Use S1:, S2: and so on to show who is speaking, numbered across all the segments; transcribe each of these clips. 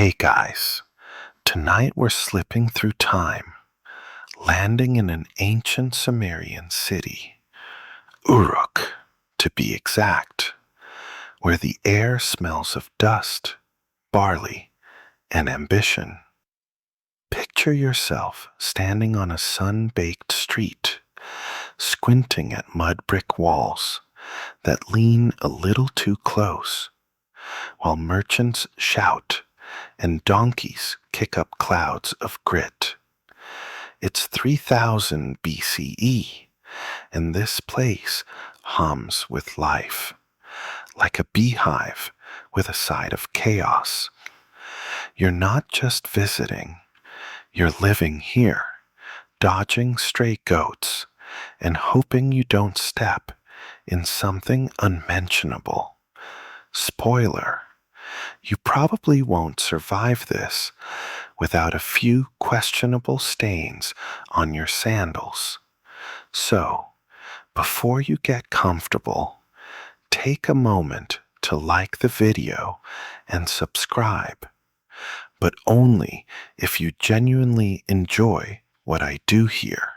S1: Hey guys, tonight we're slipping through time, landing in an ancient Sumerian city, Uruk to be exact, where the air smells of dust, barley, and ambition. Picture yourself standing on a sun-baked street, squinting at mud brick walls that lean a little too close, while merchants shout and donkeys kick up clouds of grit. It's 3000 BCE, and this place hums with life, like a beehive with a side of chaos. You're not just visiting, you're living here, dodging stray goats and hoping you don't step in something unmentionable. Spoiler, you probably won't survive this without a few questionable stains on your sandals. So, before you get comfortable, take a moment to like the video and subscribe, but only if you genuinely enjoy what I do here.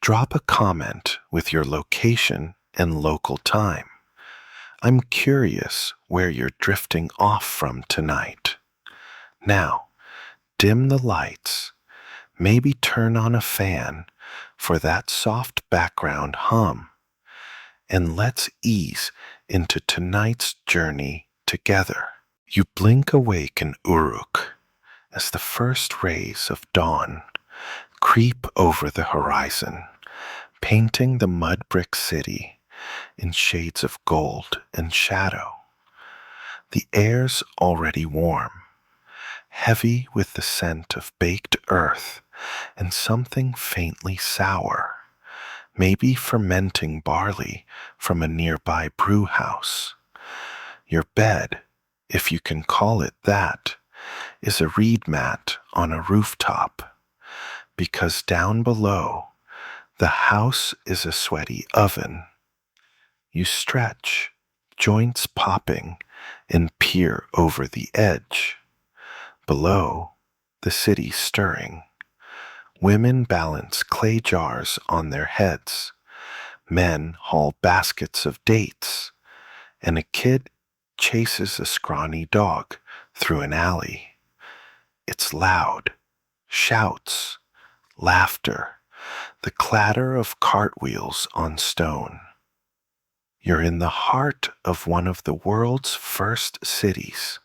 S1: Drop a comment with your location and local time. I'm curious where you're drifting off from tonight. Now, dim the lights, maybe turn on a fan for that soft background hum, and let's ease into tonight's journey together. You blink awake in Uruk as the first rays of dawn creep over the horizon, painting the mud brick city in shades of gold and shadow. The air's already warm, heavy with the scent of baked earth and something faintly sour, maybe fermenting barley from a nearby brew house. Your bed, if you can call it that, is a reed mat on a rooftop, because down below, the house is a sweaty oven. You stretch, joints popping, and peer over the edge. Below, the city stirring. Women balance clay jars on their heads. Men haul baskets of dates. And a kid chases a scrawny dog through an alley. It's loud. Shouts. Laughter. The clatter of cartwheels on stone. You're in the heart of one of the world's first cities,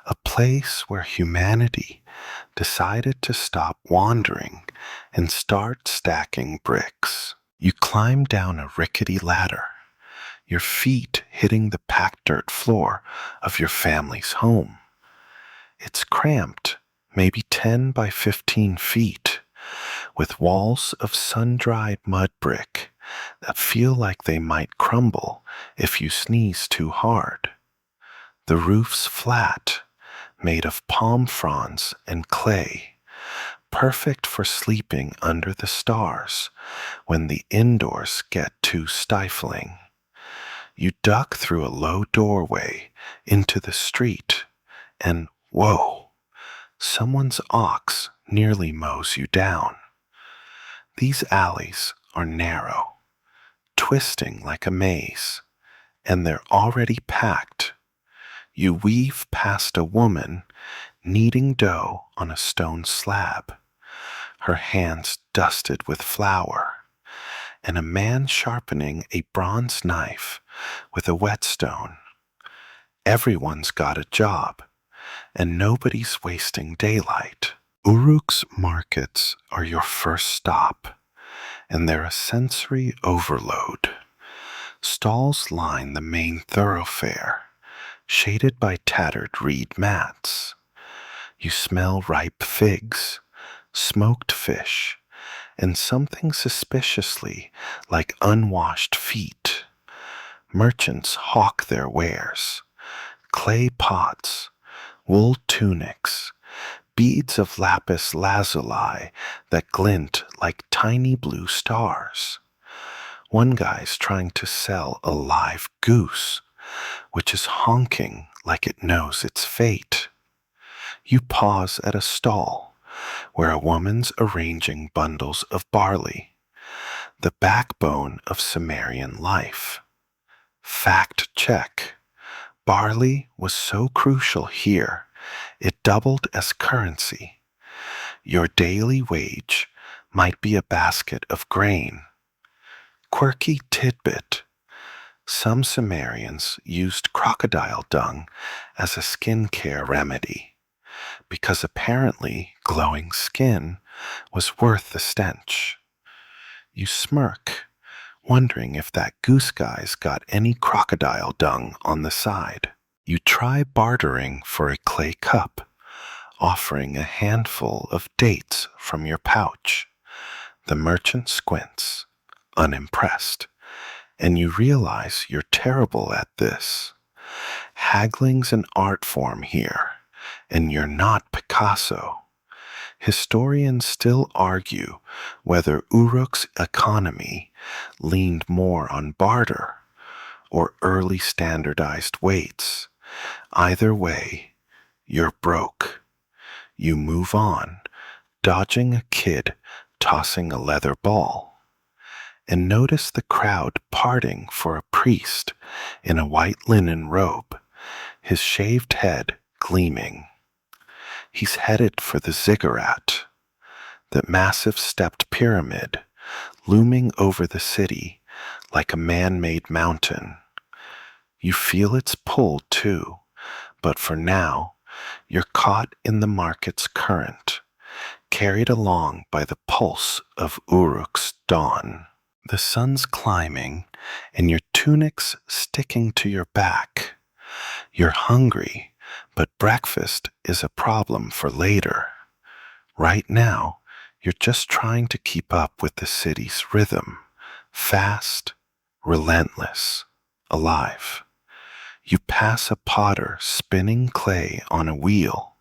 S1: a place where humanity decided to stop wandering and start stacking bricks. You climb down a rickety ladder, your feet hitting the packed dirt floor of your family's home. It's cramped, maybe 10 by 15 feet, with walls of sun-dried mud brick that feel like they might crumble if you sneeze too hard. The roof's flat, made of palm fronds and clay, perfect for sleeping under the stars when the indoors get too stifling. You duck through a low doorway into the street, and whoa, someone's ox nearly mows you down. These alleys are narrow, twisting like a maze, and they're already packed. You weave past a woman kneading dough on a stone slab, her hands dusted with flour, and a man sharpening a bronze knife with a whetstone. Everyone's got a job, and nobody's wasting daylight. Uruk's markets are your first stop, and they're a sensory overload. Stalls line the main thoroughfare, shaded by tattered reed mats. You smell ripe figs, smoked fish, and something suspiciously like unwashed feet. Merchants hawk their wares: clay pots, wool tunics, beads of lapis lazuli that glint like tiny blue stars. One guy's trying to sell a live goose, which is honking like it knows its fate. You pause at a stall where a woman's arranging bundles of barley, the backbone of Sumerian life. Fact check. Barley was so crucial here, it doubled as currency. Your daily wage might be a basket of grain. Quirky tidbit. Some Sumerians used crocodile dung as a skincare remedy because apparently glowing skin was worth the stench. You smirk, wondering if that goose guy's got any crocodile dung on the side. You try bartering for a clay cup, offering a handful of dates from your pouch. The merchant squints, unimpressed, and you realize you're terrible at this. Haggling's an art form here, and you're not Picasso. Historians still argue whether Uruk's economy leaned more on barter or early standardized weights. Either way, you're broke. You move on, dodging a kid tossing a leather ball, and notice the crowd parting for a priest in a white linen robe, his shaved head gleaming. He's headed for the Ziggurat, that massive stepped pyramid looming over the city like a man-made mountain. You feel its pull too, but for now, you're caught in the market's current, carried along by the pulse of Uruk's dawn. The sun's climbing, and your tunic's sticking to your back. You're hungry, but breakfast is a problem for later. Right now, you're just trying to keep up with the city's rhythm, fast, relentless, alive. You pass a potter spinning clay on a wheel,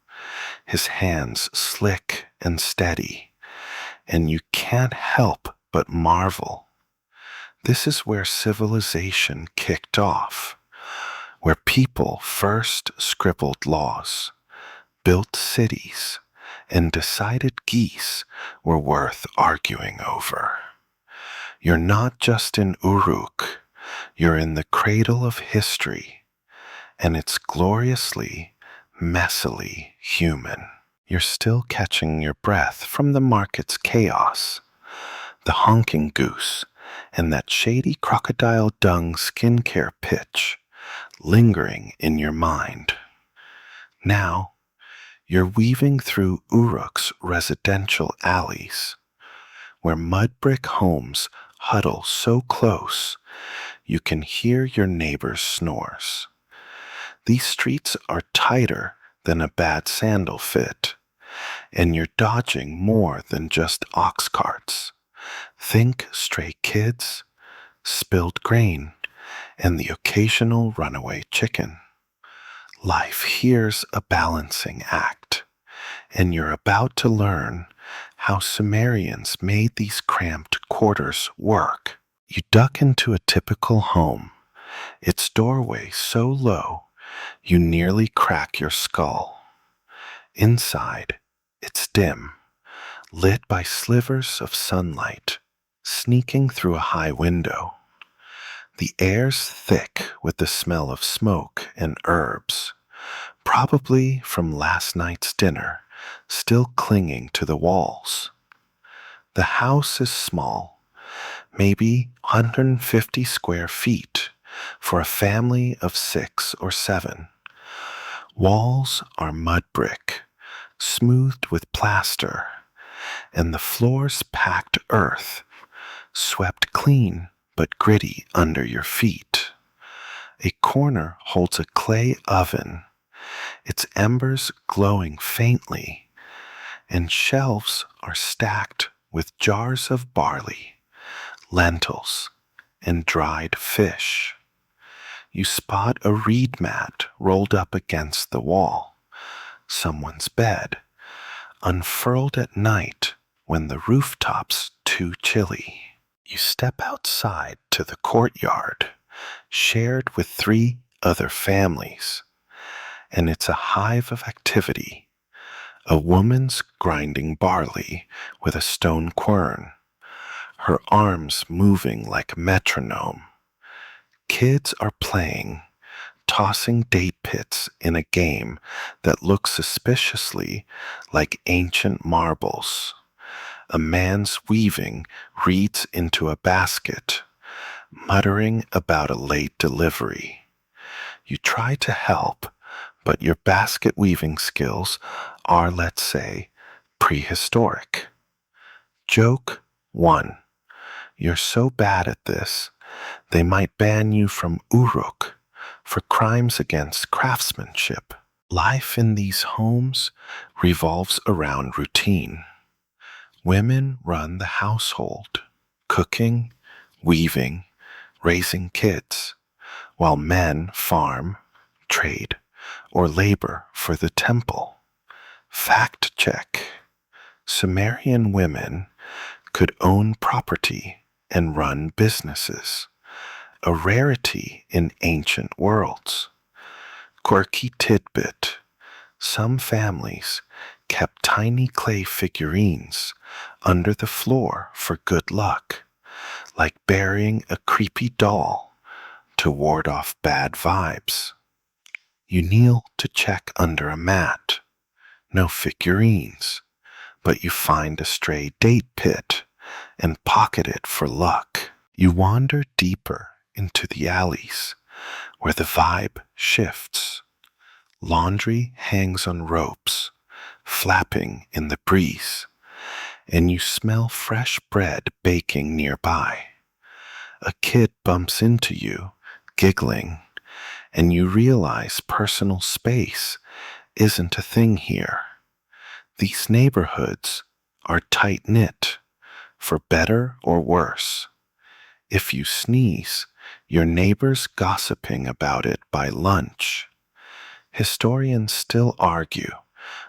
S1: his hands slick and steady, and you can't help but marvel. This is where civilization kicked off, where people first scribbled laws, built cities, and decided geese were worth arguing over. You're not just in Uruk, you're in the cradle of history, and it's gloriously, messily human. You're still catching your breath from the market's chaos, the honking goose, and that shady crocodile dung skincare pitch lingering in your mind. Now, you're weaving through Uruk's residential alleys, where mud brick homes huddle so close you can hear your neighbor's snores. These streets are tighter than a bad sandal fit, and you're dodging more than just ox carts. Think stray kids, spilled grain, and the occasional runaway chicken. Life here's a balancing act, and you're about to learn how Sumerians made these cramped quarters work. You duck into a typical home, its doorway so low you nearly crack your skull. Inside, it's dim, lit by slivers of sunlight sneaking through a high window. The air's thick with the smell of smoke and herbs, probably from last night's dinner, still clinging to the walls. The house is small, maybe 150 square feet for a family of 6 or 7. Walls are mud brick, smoothed with plaster, and the floors packed earth, swept clean but gritty under your feet. A corner holds a clay oven, its embers glowing faintly, and shelves are stacked with jars of barley, lentils, and dried fish. You spot a reed mat rolled up against the wall, someone's bed, unfurled at night when the rooftop's too chilly. You step outside to the courtyard, shared with 3 other families, and it's a hive of activity. A woman's grinding barley with a stone quern, her arms moving like a metronome. Kids are playing, tossing date pits in a game that looks suspiciously like ancient marbles. A man's weaving reeds into a basket, muttering about a late delivery. You try to help, but your basket weaving skills are, let's say, prehistoric. Joke 1. You're so bad at this, they might ban you from Uruk for crimes against craftsmanship. Life in these homes revolves around routine. Women run the household, cooking, weaving, raising kids, while men farm, trade, or labor for the temple. Fact check. Sumerian women could own property and run businesses, a rarity in ancient worlds. Quirky tidbit. Some families kept tiny clay figurines under the floor for good luck, like burying a creepy doll to ward off bad vibes. You kneel to check under a mat. No figurines, but you find a stray date pit and pocket it for luck. You wander deeper into the alleys where the vibe shifts. Laundry hangs on ropes, flapping in the breeze, and you smell fresh bread baking nearby. A kid bumps into you, giggling, and you realize personal space isn't a thing here. These neighborhoods are tight-knit, for better or worse. If you sneeze, your neighbor's gossiping about it by lunch. Historians still argue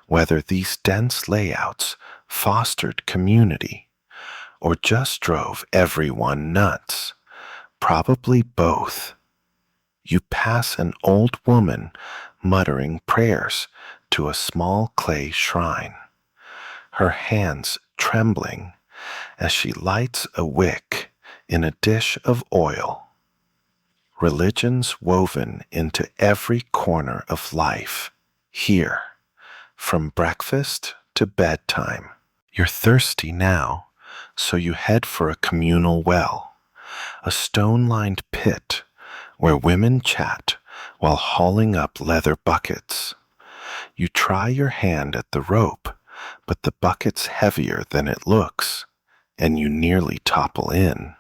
S1: whether these dense layouts fostered community or just drove everyone nuts. Probably both. You pass an old woman muttering prayers to a small clay shrine, her hands trembling as she lights a wick in a dish of oil. Religion's woven into every corner of life, here, from breakfast to bedtime. You're thirsty now, so you head for a communal well, a stone-lined pit where women chat while hauling up leather buckets. You try your hand at the rope, but the bucket's heavier than it looks, and you nearly topple in.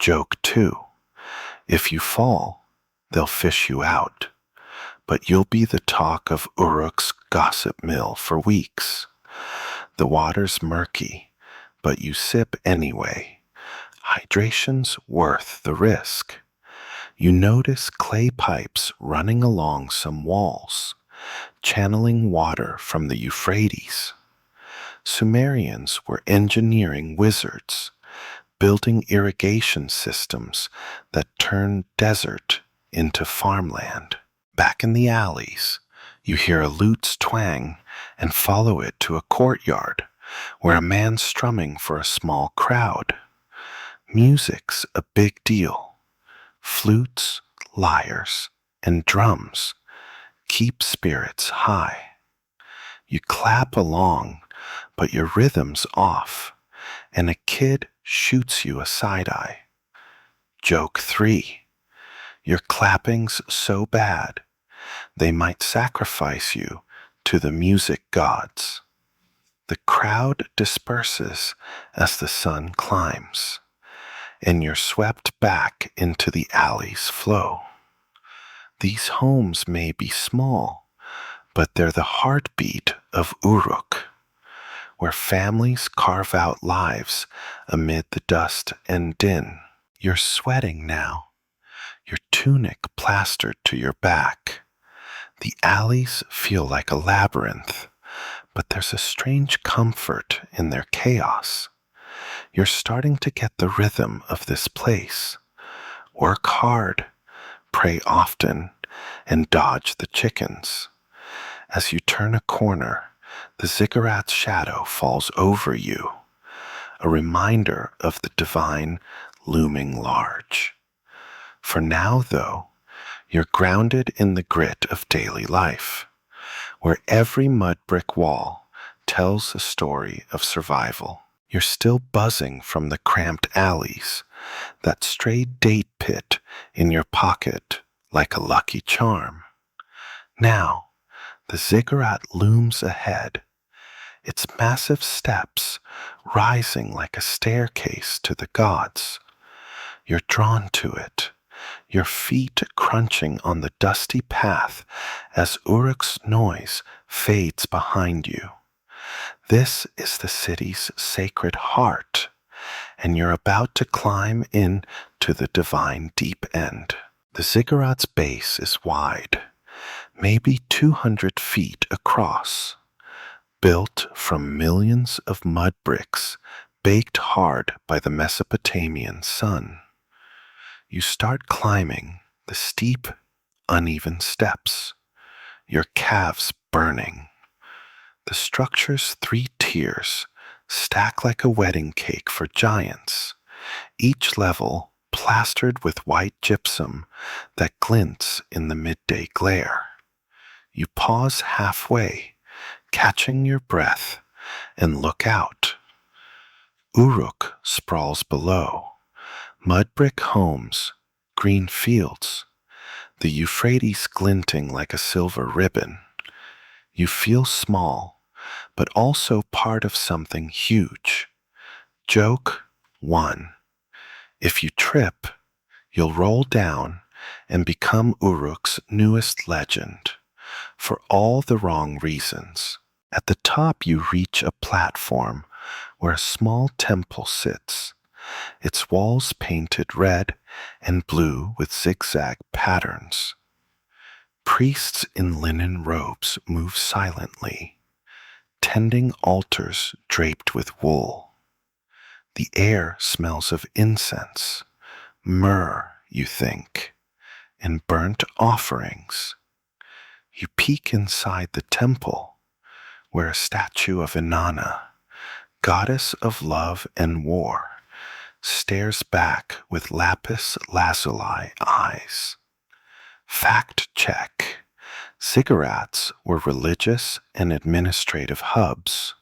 S1: Joke 2. If you fall, they'll fish you out, but you'll be the talk of Uruk's gossip mill for weeks. The water's murky, but you sip anyway. Hydration's worth the risk. You notice clay pipes running along some walls, channeling water from the Euphrates. Sumerians were engineering wizards, building irrigation systems that turned desert into farmland. Back in the alleys, you hear a lute's twang and follow it to a courtyard where a man's strumming for a small crowd. Music's a big deal. Flutes, lyres, and drums keep spirits high. You clap along, but your rhythm's off, and a kid shoots you a side-eye. Joke 3. Your clapping's so bad, they might sacrifice you to the music gods. The crowd disperses as the sun climbs, and you're swept back into the alley's flow. These homes may be small, but they're the heartbeat of Uruk, where families carve out lives amid the dust and din. You're sweating now, your tunic plastered to your back. The alleys feel like a labyrinth, but there's a strange comfort in their chaos. You're starting to get the rhythm of this place. Work hard, pray often, and dodge the chickens. As you turn a corner, the Ziggurat's shadow falls over you, a reminder of the divine looming large. For now, though, you're grounded in the grit of daily life, where every mud brick wall tells a story of survival. You're still buzzing from the cramped alleys, that stray date pit in your pocket like a lucky charm. Now, the ziggurat looms ahead, its massive steps rising like a staircase to the gods. You're drawn to it, your feet crunching on the dusty path as Uruk's noise fades behind you. This is the city's sacred heart, and you're about to climb in to the divine deep end. The ziggurat's base is wide, maybe 200 feet across, built from millions of mud bricks baked hard by the Mesopotamian sun. You start climbing the steep, uneven steps, your calves burning. The structure's 3 tiers stack like a wedding cake for giants, each level plastered with white gypsum that glints in the midday glare. You pause halfway, catching your breath, and look out. Uruk sprawls below, mud brick homes, green fields, the Euphrates glinting like a silver ribbon. You feel small, but also part of something huge. Joke 1. If you trip, you'll roll down and become Uruk's newest legend, for all the wrong reasons. At the top you reach a platform where a small temple sits, its walls painted red and blue with zigzag patterns. Priests in linen robes move silently, tending altars draped with wool. The air smells of incense, myrrh, you think, and burnt offerings. You peek inside the temple, where a statue of Inanna, goddess of love and war, stares back with lapis lazuli eyes. Fact check. Ziggurats were religious and administrative hubs,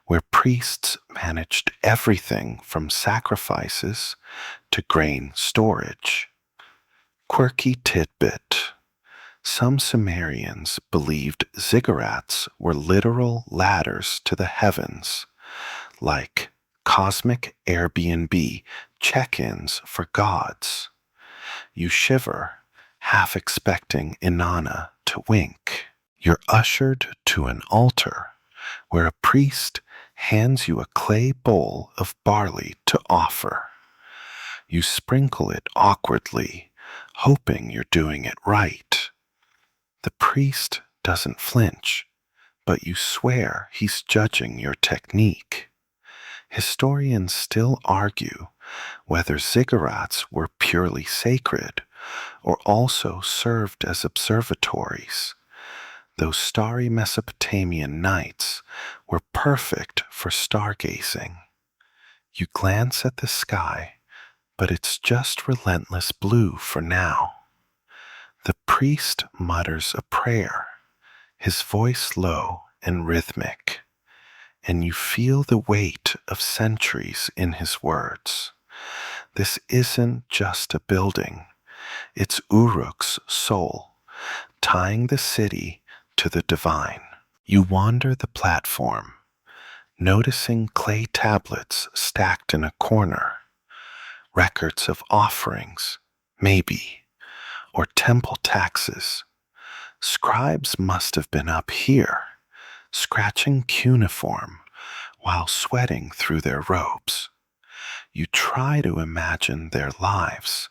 S1: where priests managed everything from sacrifices to grain storage. Quirky tidbit. Some Sumerians believed ziggurats were literal ladders to the heavens, like cosmic Airbnb check-ins for gods. You shiver, half expecting Inanna to wink. You're ushered to an altar where a priest hands you a clay bowl of barley to offer. You sprinkle it awkwardly, hoping you're doing it right. The priest doesn't flinch, but you swear he's judging your technique. Historians still argue whether ziggurats were purely sacred or also served as observatories. Those starry Mesopotamian nights were perfect for stargazing. You glance at the sky, but it's just relentless blue for now. The priest mutters a prayer, his voice low and rhythmic, and you feel the weight of centuries in his words. This isn't just a building, it's Uruk's soul, tying the city to the divine. You wander the platform, noticing clay tablets stacked in a corner, records of offerings, maybe, or temple taxes. Scribes must have been up here, scratching cuneiform while sweating through their robes. You try to imagine their lives,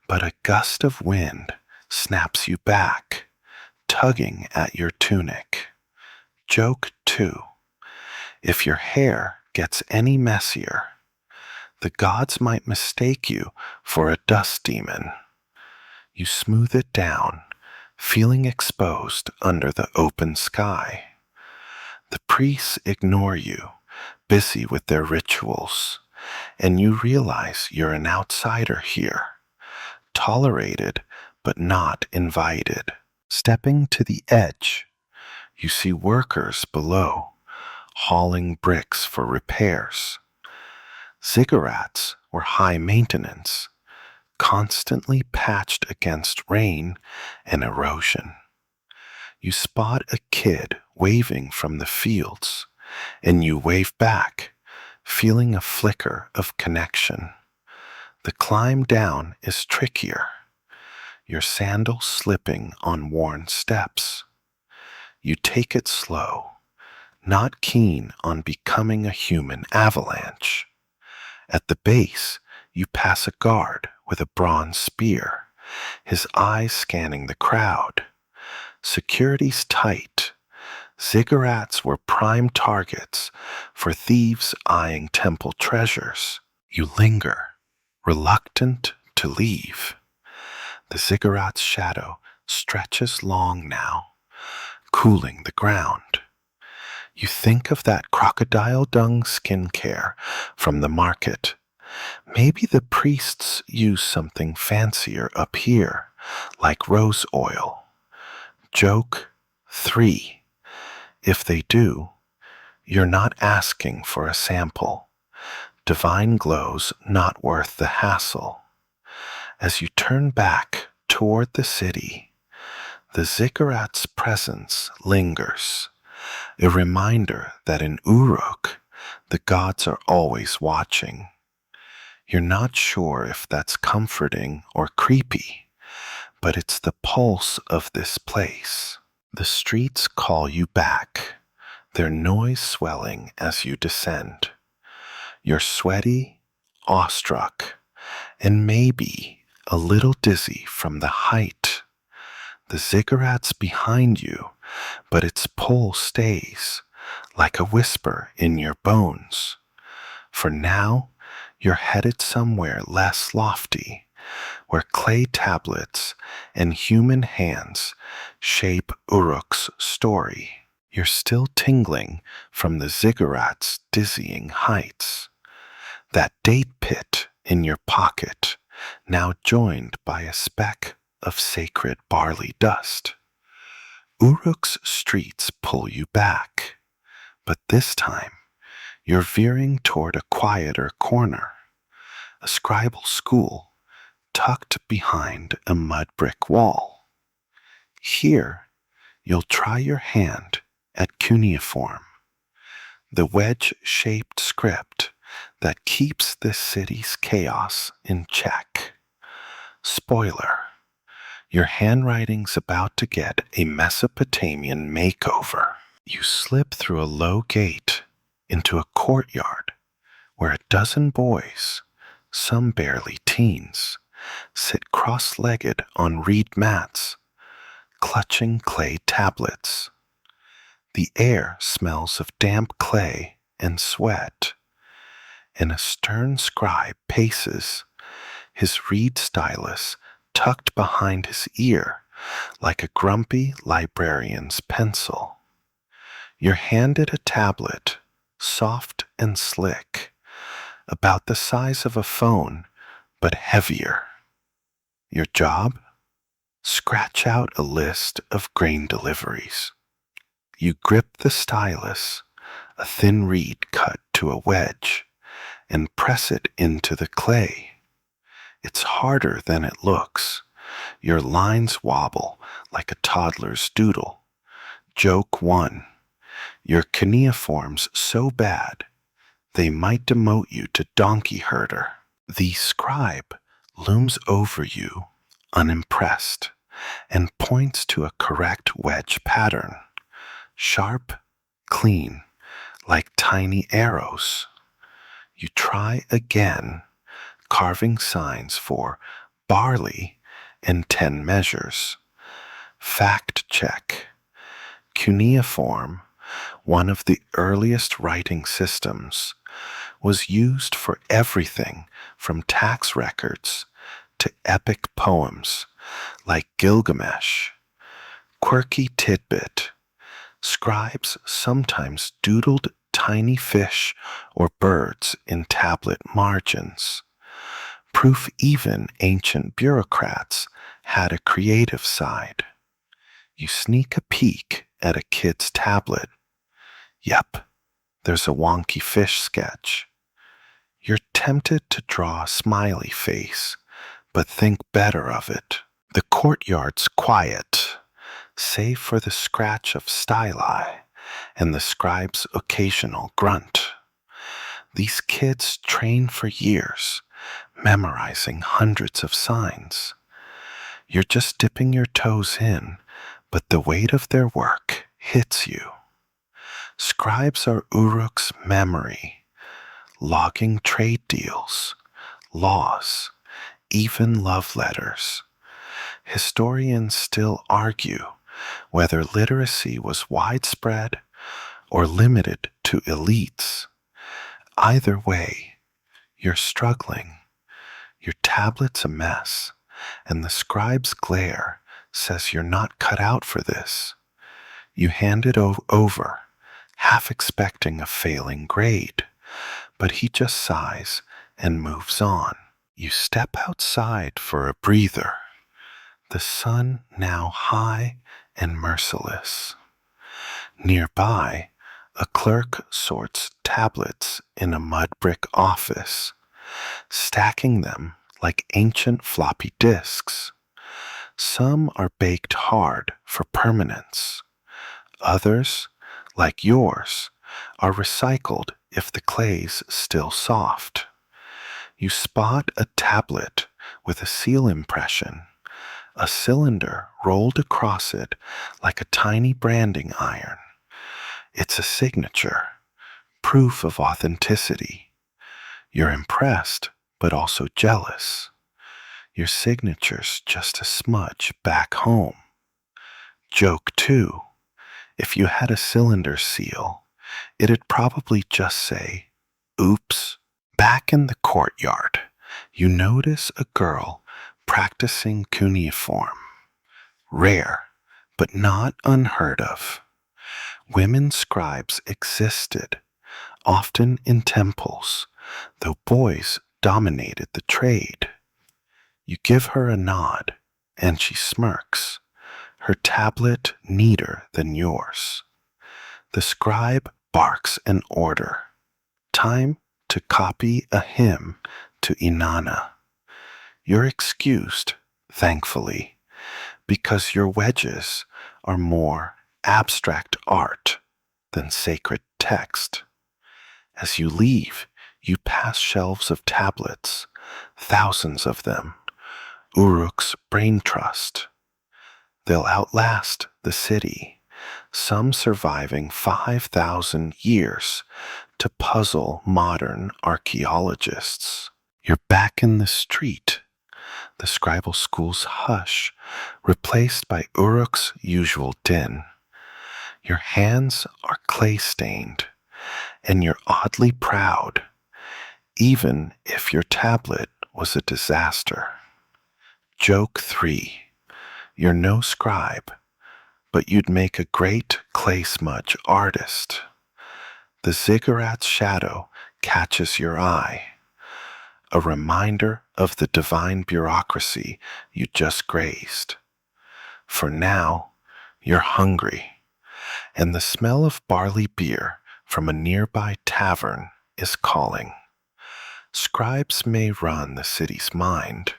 S1: but a gust of wind snaps you back, tugging at your tunic. Joke 2. If your hair gets any messier, the gods might mistake you for a dust demon. You smooth it down, feeling exposed under the open sky. priests ignore you, busy with their rituals, and you realize you're an outsider here, tolerated but not invited. Stepping to the edge, you see workers below, hauling bricks for repairs. Ziggurats were high maintenance, constantly patched against rain and erosion. You spot a kid waving from the fields, and you wave back, feeling a flicker of connection. The climb down is trickier, your sandals slipping on worn steps. You take it slow, not keen on becoming a human avalanche. At the base, you pass a guard with a bronze spear, his eyes scanning the crowd. Security's tight. Ziggurats were prime targets for thieves eyeing temple treasures. You linger, reluctant to leave. The Ziggurat's shadow stretches long now, cooling the ground. You think of that crocodile dung skincare from the market. Maybe the priests use something fancier up here, like rose oil. Joke 3. If they do, you're not asking for a sample. Divine glow's not worth the hassle. As you turn back toward the city, the Ziggurat's presence lingers, a reminder that in Uruk, the gods are always watching. You're not sure if that's comforting or creepy, but it's the pulse of this place. The streets call you back, their noise swelling as you descend. You're sweaty, awestruck, and maybe a little dizzy from the height. The Ziggurat's behind you, but its pull stays, like a whisper in your bones. For now, you're headed somewhere less lofty, where clay tablets and human hands shape Uruk's story. You're still tingling from the Ziggurat's dizzying heights. That date pit in your pocket, now joined by a speck of sacred barley dust. Uruk's streets pull you back, but this time you're veering toward a quieter corner, a scribal school tucked behind a mud brick wall. Here, you'll try your hand at cuneiform, the wedge-shaped script that keeps this city's chaos in check. Spoiler, your handwriting's about to get a Mesopotamian makeover. You slip through a low gate into a courtyard where a dozen boys, some barely teens, sit cross-legged on reed mats, clutching clay tablets. The air smells of damp clay and sweat, and a stern scribe paces, his reed stylus tucked behind his ear like a grumpy librarian's pencil. You're handed a tablet, soft and slick, about the size of a phone, but heavier. Your job? Scratch out a list of grain deliveries. You grip the stylus, a thin reed cut to a wedge, and press it into the clay. It's harder than it looks. Your lines wobble like a toddler's doodle. Joke 1. Your cuneiform's so bad, they might demote you to donkey herder. The scribe looms over you, unimpressed, and points to a correct wedge pattern. Sharp, clean, like tiny arrows. You try again, carving signs for barley and 10 measures. Fact check. Cuneiform, one of the earliest writing systems, was used for everything from tax records to epic poems like Gilgamesh. Quirky tidbit. Scribes sometimes doodled tiny fish or birds in tablet margins. Proof even ancient bureaucrats had a creative side. You sneak a peek at a kid's tablet. Yep, there's a wonky fish sketch. You're tempted to draw a smiley face, but think better of it. The courtyard's quiet, save for the scratch of styli and the scribe's occasional grunt. These kids train for years, memorizing hundreds of signs. You're just dipping your toes in, but the weight of their work hits you. Scribes are Uruk's memory, logging trade deals, laws, even love letters. Historians still argue whether literacy was widespread or limited to elites. Either way, you're struggling. Your tablet's a mess, and the scribe's glare says you're not cut out for this. You hand it over, half expecting a failing grade, but he just sighs and moves on. You step outside for a breather, the sun now high and merciless. Nearby, a clerk sorts tablets in a mud brick office, stacking them like ancient floppy disks. Some are baked hard for permanence. Others, like yours, are recycled if the clay's still soft. You spot a tablet with a seal impression, a cylinder rolled across it like a tiny branding iron. It's a signature, proof of authenticity. You're impressed, but also jealous. Your signature's just a smudge back home. Joke 2. If you had a cylinder seal, it'd probably just say, "Oops." Back in the courtyard, you notice a girl practicing cuneiform. Rare, but not unheard of. Women scribes existed, often in temples, though boys dominated the trade. You give her a nod, and she smirks, her tablet neater than yours. The scribe barks an order. Time to copy a hymn to Inanna. You're excused, thankfully, because your wedges are more abstract art than sacred text. As you leave, you pass shelves of tablets, thousands of them, Uruk's brain trust. They'll outlast the city, some surviving 5,000 years to puzzle modern archaeologists. You're back in the street, the scribal school's hush, replaced by Uruk's usual din. Your hands are clay-stained, and you're oddly proud, even if your tablet was a disaster. Joke 3. You're no scribe, but you'd make a great clay smudge artist. The Ziggurats shadow catches your eye, a reminder of the divine bureaucracy you just grazed. For now, you're hungry, and the smell of barley beer from a nearby tavern is calling. Scribes may run the city's mind,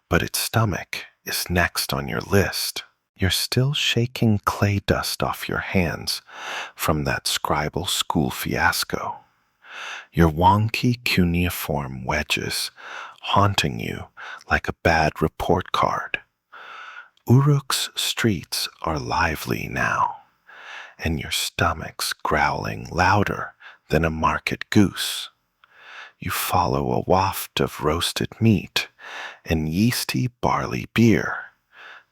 S1: but its stomach is next on your list. You're still shaking clay dust off your hands from that scribal school fiasco. Your wonky cuneiform wedges haunting you like a bad report card. Uruk's streets are lively now, and your stomach's growling louder than a market goose. You follow a waft of roasted meat and yeasty barley beer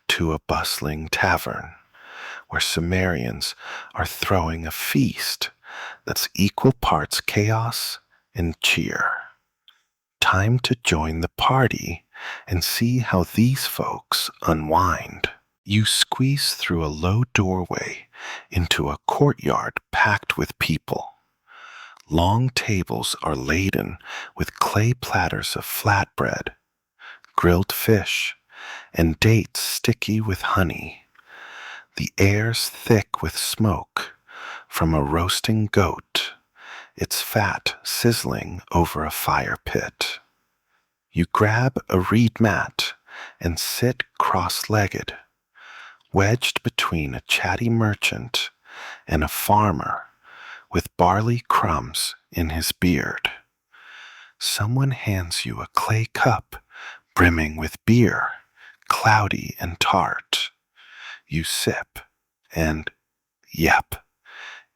S1: to a bustling tavern where Sumerians are throwing a feast that's equal parts chaos and cheer. Time to join the party and see how these folks unwind. You squeeze through a low doorway into a courtyard packed with people. Long tables are laden with clay platters of flatbread, grilled fish, and dates sticky with honey. The air's thick with smoke from a roasting goat, its fat sizzling over a fire pit. You grab a reed mat and sit cross-legged, wedged between a chatty merchant and a farmer with barley crumbs in his beard. Someone hands you a clay cup brimming with beer, cloudy and tart. You sip, and yep,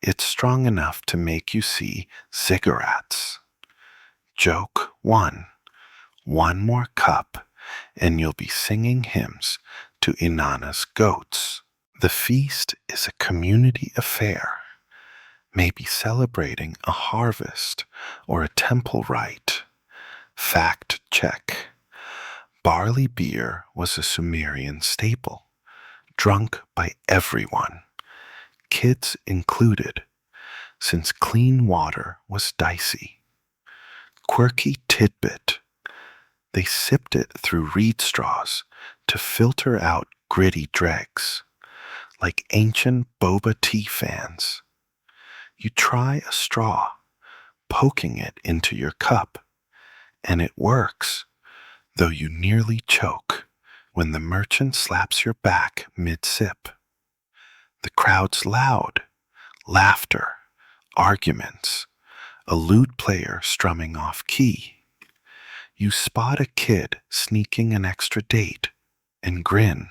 S1: it's strong enough to make you see Ziggurats. Joke 1. One more cup, and you'll be singing hymns to Inanna's goats. The feast is a community affair, maybe celebrating a harvest or a temple rite. Fact check. Barley beer was a Sumerian staple, drunk by everyone, kids included, since clean water was dicey. Quirky tidbit. They sipped it through reed straws to filter out gritty dregs, like ancient boba tea fans. You try a straw, poking it into your cup, and it works, though you nearly choke when the merchant slaps your back mid-sip. The crowd's loud, laughter, arguments, a lute player strumming off key. You spot a kid sneaking an extra date and grin.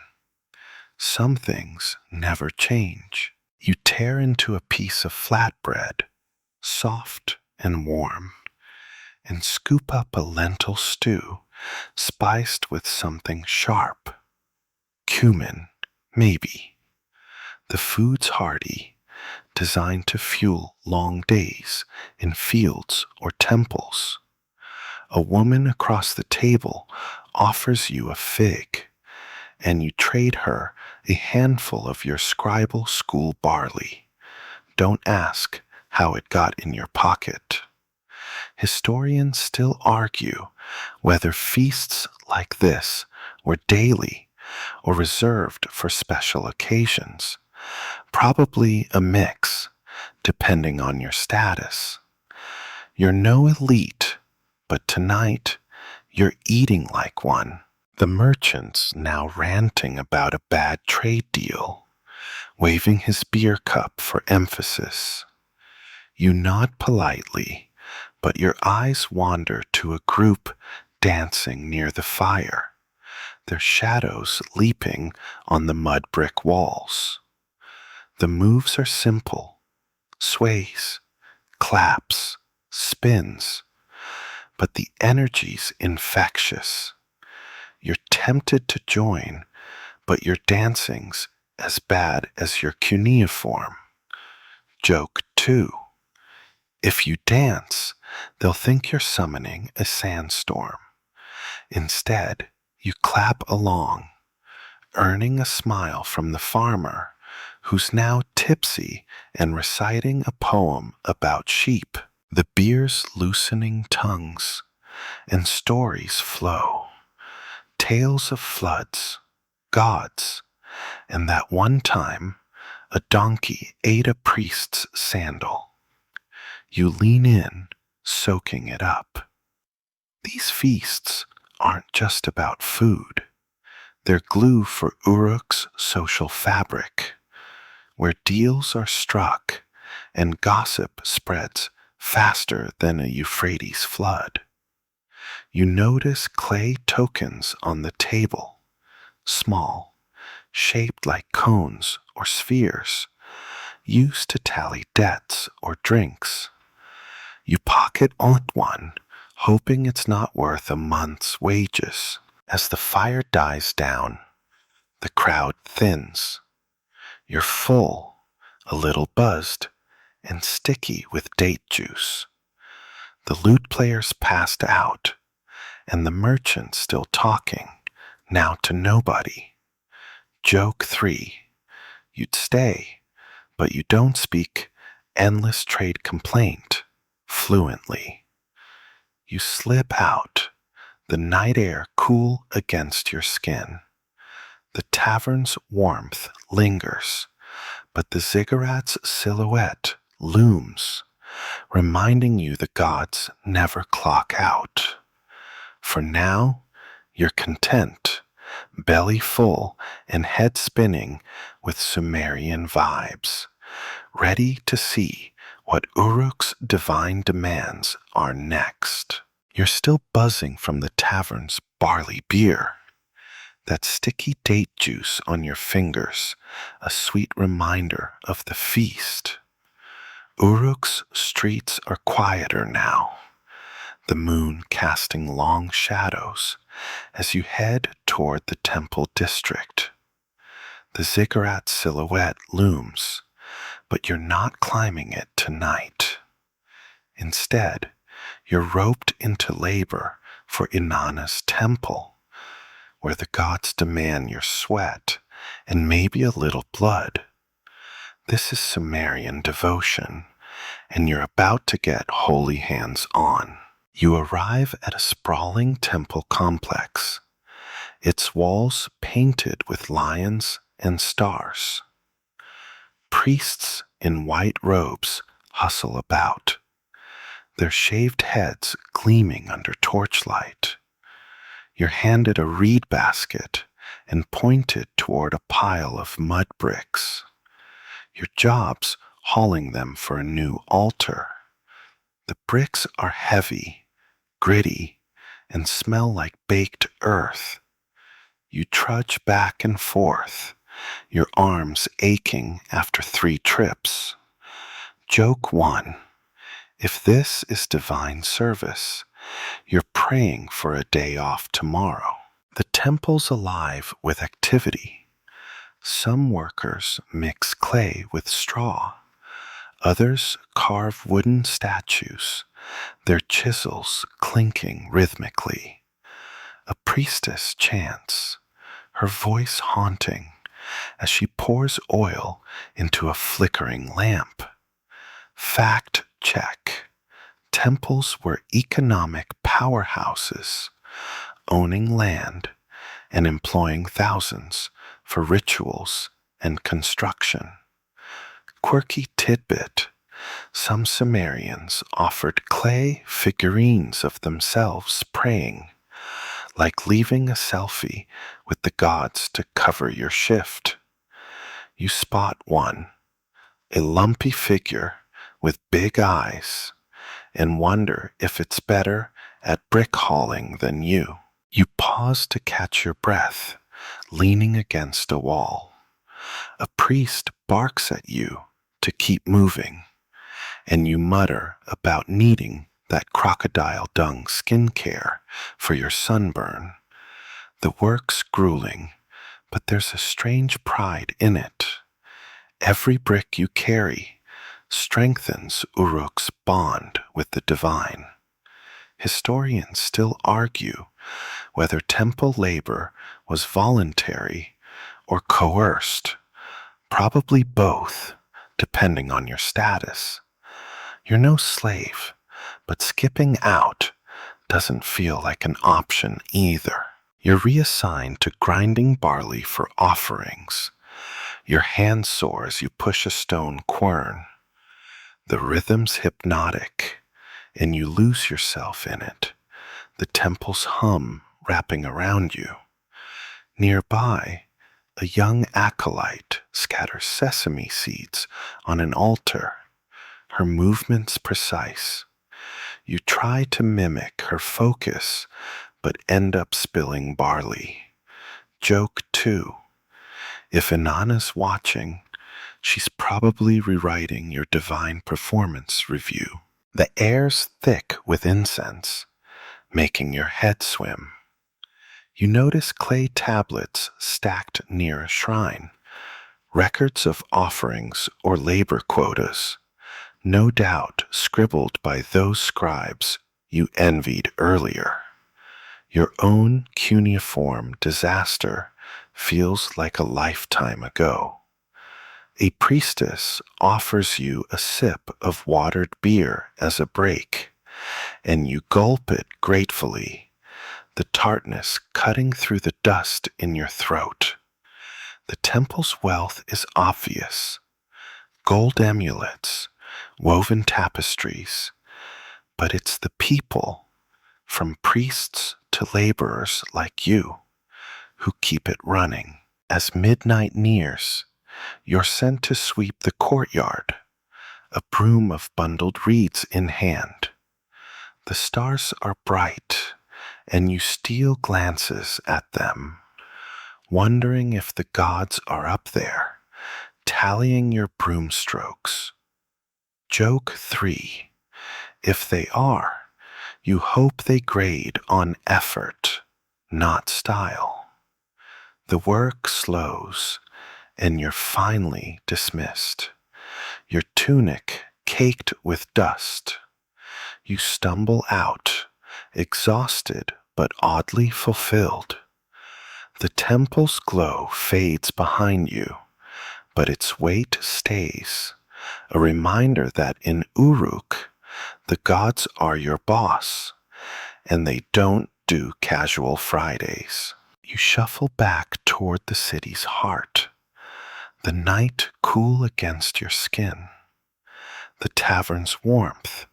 S1: Some things never change. You tear into a piece of flatbread, soft and warm, and scoop up a lentil stew spiced with something sharp. Cumin, maybe. The food's hearty, designed to fuel long days in fields or temples. A woman across the table offers you a fig, and you trade her a handful of your scribal school barley. Don't ask how it got in your pocket. Historians still argue whether feasts like this were daily or reserved for special occasions. Probably a mix, depending on your status. You're no elite, but tonight you're eating like one. The merchant's now ranting about a bad trade deal, waving his beer cup for emphasis. You nod politely, but your eyes wander to a group dancing near the fire, their shadows leaping on the mud brick walls. The moves are simple, sways, claps, spins, but the energy's infectious. You're tempted to join, but your dancing's as bad as your cuneiform. Joke 2. If you dance, they'll think you're summoning a sandstorm. Instead, you clap along, earning a smile from the farmer, who's now tipsy and reciting a poem about sheep. The beer's loosening tongues, and stories flow. Tales of floods, gods, and that one time a donkey ate a priest's sandal. You lean in, soaking it up. These feasts aren't just about food. They're glue for Uruk's social fabric, where deals are struck and gossip spreads faster than a Euphrates flood. You notice clay tokens on the table, small, shaped like cones or spheres, used to tally debts or drinks. You pocket one, hoping it's not worth a month's wages. As the fire dies down, the crowd thins. You're full, a little buzzed, and sticky with date juice. The lute player's passed out, and the merchant still talking, now to nobody. Joke 3. You'd stay, but you don't speak endless trade complaint fluently. You slip out, the night air cool against your skin. The tavern's warmth lingers, but the Ziggurat's silhouette looms, reminding you the gods never clock out. For now, you're content, belly full and head spinning with Sumerian vibes, ready to see what Uruk's divine demands are next. You're still buzzing from the tavern's barley beer, that sticky date juice on your fingers, a sweet reminder of the feast. Uruk's streets are quieter now, the moon casting long shadows as you head toward the temple district. The ziggurat silhouette looms, but you're not climbing it tonight. Instead, you're roped into labor for Inanna's temple, where the gods demand your sweat and maybe a little blood. This is Sumerian devotion, and you're about to get holy hands-on. You arrive at a sprawling temple complex, its walls painted with lions and stars. Priests in white robes hustle about, their shaved heads gleaming under torchlight. You're handed a reed basket and pointed toward a pile of mud bricks. Your job's hauling them for a new altar. The bricks are heavy, gritty, and smell like baked earth. You trudge back and forth, your arms aching after 3 trips. Joke 1. If this is divine service, you're praying for a day off tomorrow. The temple's alive with activity. Some workers mix clay with straw. Others carve wooden statues, their chisels clinking rhythmically. A priestess chants, her voice haunting, as she pours oil into a flickering lamp. Fact check. Temples were economic powerhouses, owning land and employing thousands for rituals and construction. Quirky tidbit: some Sumerians offered clay figurines of themselves praying, like leaving a selfie with the gods to cover your shift. You spot one, a lumpy figure with big eyes, and wonder if it's better at brick hauling than you. You pause to catch your breath, leaning against a wall. A priest barks at you to keep moving, and you mutter about needing that crocodile dung skincare for your sunburn. The work's grueling, but there's a strange pride in it. Every brick you carry strengthens Uruk's bond with the divine. Historians still argue whether temple labor was voluntary or coerced, probably both, depending on your status. You're no slave, but skipping out doesn't feel like an option either. You're reassigned to grinding barley for offerings. Your hand sore as you push a stone quern. The rhythm's hypnotic, and you lose yourself in it, the temple's hum wrapping around you. Nearby, a young acolyte scatters sesame seeds on an altar, her movements precise. You try to mimic her focus, but end up spilling barley. Joke 2. If Inanna's watching, she's probably rewriting your divine performance review. The air's thick with incense, making your head swim. You notice clay tablets stacked near a shrine, records of offerings or labor quotas, no doubt scribbled by those scribes you envied earlier. Your own cuneiform disaster feels like a lifetime ago. A priestess offers you a sip of watered beer as a break, and you gulp it gratefully, the tartness cutting through the dust in your throat. The temple's wealth is obvious: gold amulets, woven tapestries, but it's the people, from priests to laborers like you, who keep it running. As midnight nears, you're sent to sweep the courtyard, a broom of bundled reeds in hand. The stars are bright, and you steal glances at them, wondering if the gods are up there, tallying your broom strokes. Joke 3. If they are, you hope they grade on effort, not style. The work slows, and you're finally dismissed, your tunic caked with dust. You stumble out, exhausted but oddly fulfilled. The temple's glow fades behind you, but its weight stays, a reminder that in Uruk, the gods are your boss, and they don't do casual Fridays. You shuffle back toward the city's heart, the night cool against your skin, the tavern's warmth,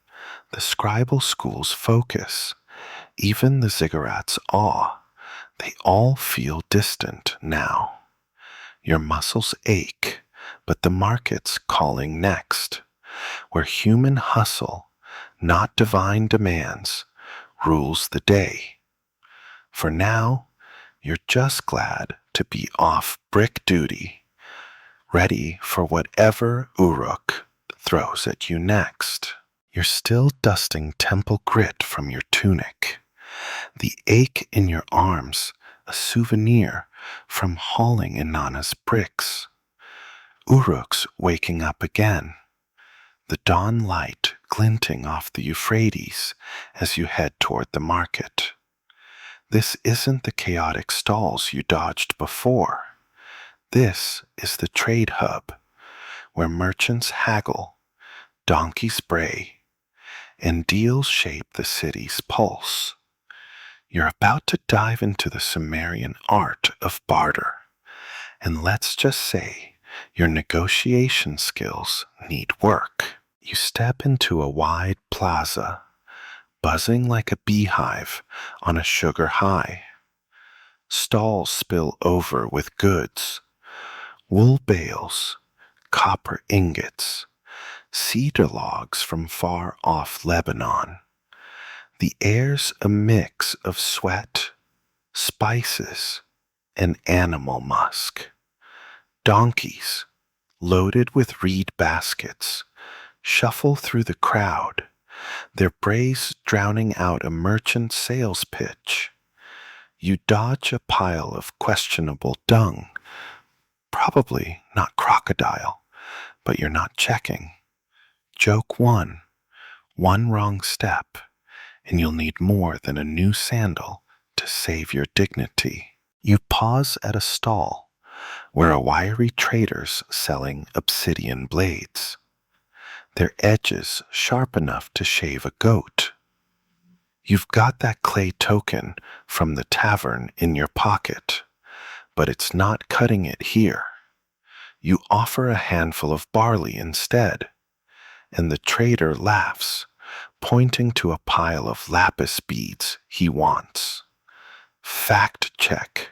S1: the scribal school's focus, even the Ziggurats' awe. They all feel distant now. Your muscles ache, but the market's calling next, where human hustle, not divine demands, rules the day. For now, you're just glad to be off brick duty, ready for whatever Uruk throws at you next. You're still dusting temple grit from your tunic, the ache in your arms a souvenir from hauling Inanna's bricks. Uruk's waking up again, the dawn light glinting off the Euphrates as you head toward the market. This isn't the chaotic stalls you dodged before. This is the trade hub, where merchants haggle, donkeys bray, and deals shape the city's pulse. You're about to dive into the Sumerian art of barter, and let's just say your negotiation skills need work. You step into a wide plaza, buzzing like a beehive on a sugar high. Stalls spill over with goods: wool bales, copper ingots, cedar logs from far off Lebanon. The air's a mix of sweat, spices, and animal musk. Donkeys, loaded with reed baskets, shuffle through the crowd, their brays drowning out a merchant sales pitch. You dodge a pile of questionable dung, probably not crocodile, but you're not checking. Joke 1. One wrong step, and you'll need more than a new sandal to save your dignity. You pause at a stall where a wiry trader's selling obsidian blades, their edges sharp enough to shave a goat. You've got that clay token from the tavern in your pocket, but it's not cutting it here. You offer a handful of barley instead, and the trader laughs, pointing to a pile of lapis beads he wants. Fact check.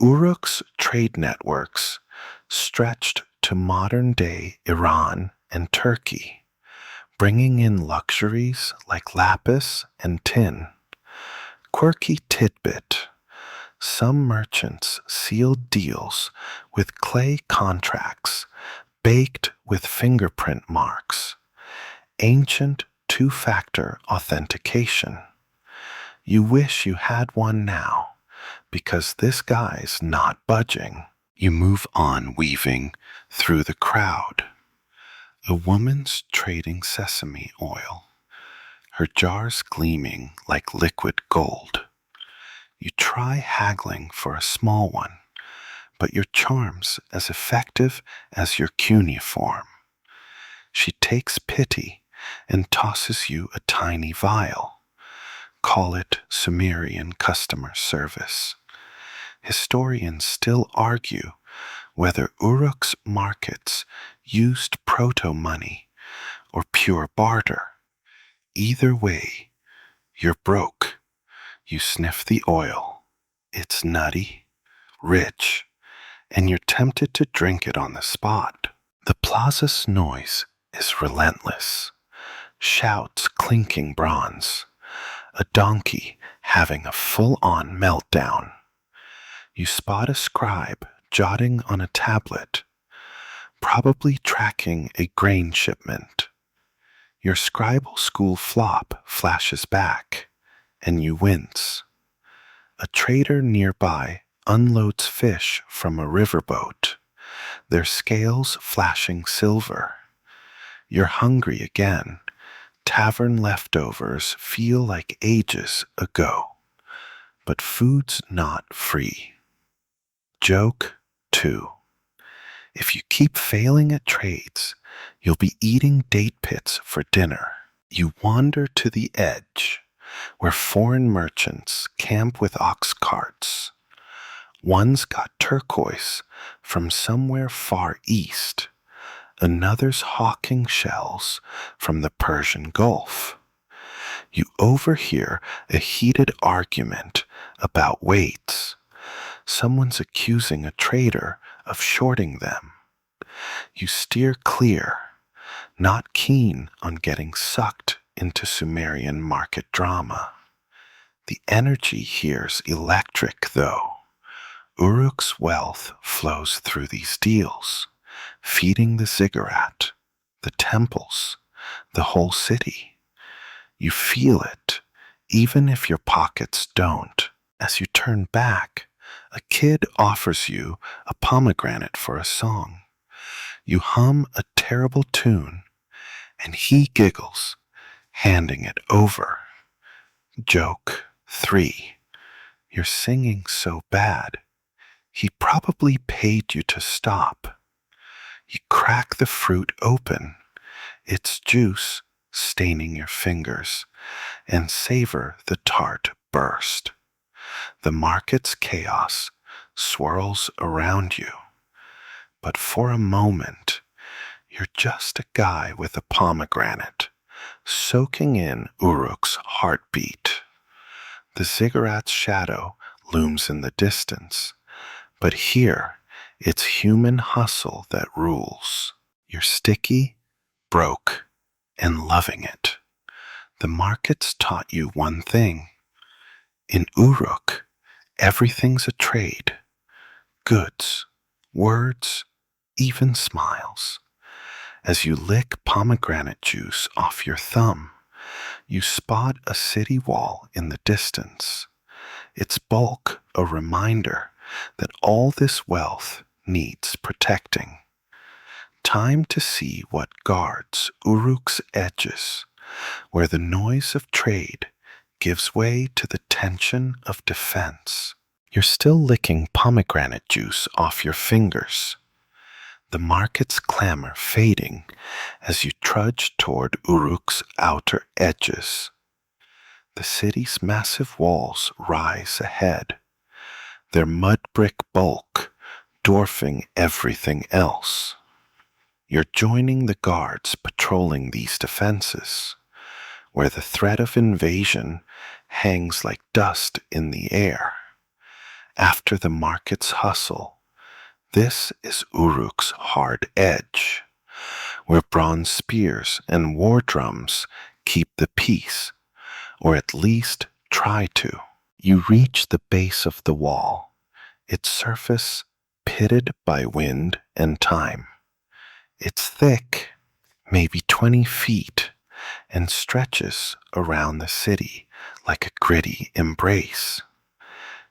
S1: Uruk's trade networks stretched to modern-day Iran and Turkey, bringing in luxuries like lapis and tin. Quirky tidbit: some merchants sealed deals with clay contracts baked with fingerprint marks, ancient two-factor authentication. You wish you had one now, because this guy's not budging. You move on, weaving through the crowd. A woman's trading sesame oil, her jars gleaming like liquid gold. You try haggling for a small one, but your charms as effective as your cuneiform. She takes pity and tosses you a tiny vial. Call it Sumerian customer service. Historians still argue whether Uruk's markets used proto-money or pure barter. Either way, you're broke. You sniff the oil. It's nutty, rich, and you're tempted to drink it on the spot. The plaza's noise is relentless. Shouts clinking bronze. A donkey having a full-on meltdown. You spot a scribe jotting on a tablet, probably tracking a grain shipment. Your scribal school flop flashes back, and you wince. A trader nearby unloads fish from a riverboat, their scales flashing silver. You're hungry again. Tavern leftovers feel like ages ago, but food's not free. Joke 2. If you keep failing at trades, you'll be eating date pits for dinner. You wander to the edge, where foreign merchants camp with ox carts. One's got turquoise from somewhere far east, another's hawking shells from the Persian Gulf. You overhear a heated argument about weights. Someone's accusing a trader of shorting them. You steer clear, not keen on getting sucked into Sumerian market drama. The energy here's electric, though. Uruk's wealth flows through these deals, feeding the ziggurat, the temples, the whole city. You feel it, even if your pockets don't. As you turn back, a kid offers you a pomegranate for a song. You hum a terrible tune, and he giggles, handing it over. Joke 3. You're singing so bad, he probably paid you to stop. You crack the fruit open, its juice staining your fingers, and savor the tart burst. The market's chaos swirls around you, but for a moment, you're just a guy with a pomegranate, soaking in Uruk's heartbeat. The ziggurat's shadow looms in the distance, but here, it's human hustle that rules. You're sticky, broke, and loving it. The market's taught you one thing. In Uruk, everything's a trade. Goods, words, even smiles. As you lick pomegranate juice off your thumb, you spot a city wall in the distance. Its bulk a reminder that all this wealth needs protecting. Time to see what guards Uruk's edges, where the noise of trade gives way to the tension of defense. You're still licking pomegranate juice off your fingers, the market's clamor fading as you trudge toward Uruk's outer edges. The city's massive walls rise ahead, their mud brick bulk dwarfing everything else. You're joining the guards patrolling these defenses, where the threat of invasion hangs like dust in the air. After the market's hustle, this is Uruk's hard edge, where bronze spears and war drums keep the peace, or at least try to. You reach the base of the wall, its surface pitted by wind and time. It's thick, maybe 20 feet, and stretches around the city like a gritty embrace.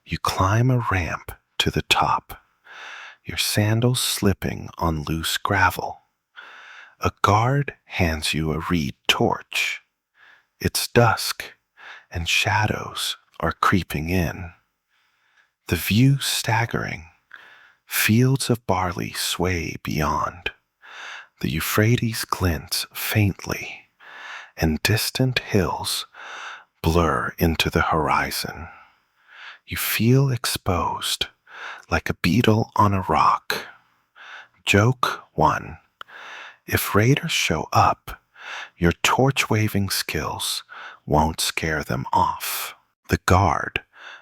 S1: You climb a ramp to the top, your sandals slipping on loose gravel. A guard hands you a reed torch. It's dusk, and shadows are creeping in. The view staggering, Fields of barley sway beyond. The Euphrates glints faintly, and distant hills blur into the horizon. You feel exposed, like a beetle on a rock. Joke 1. If raiders show up, your torch-waving skills won't scare them off. The guard,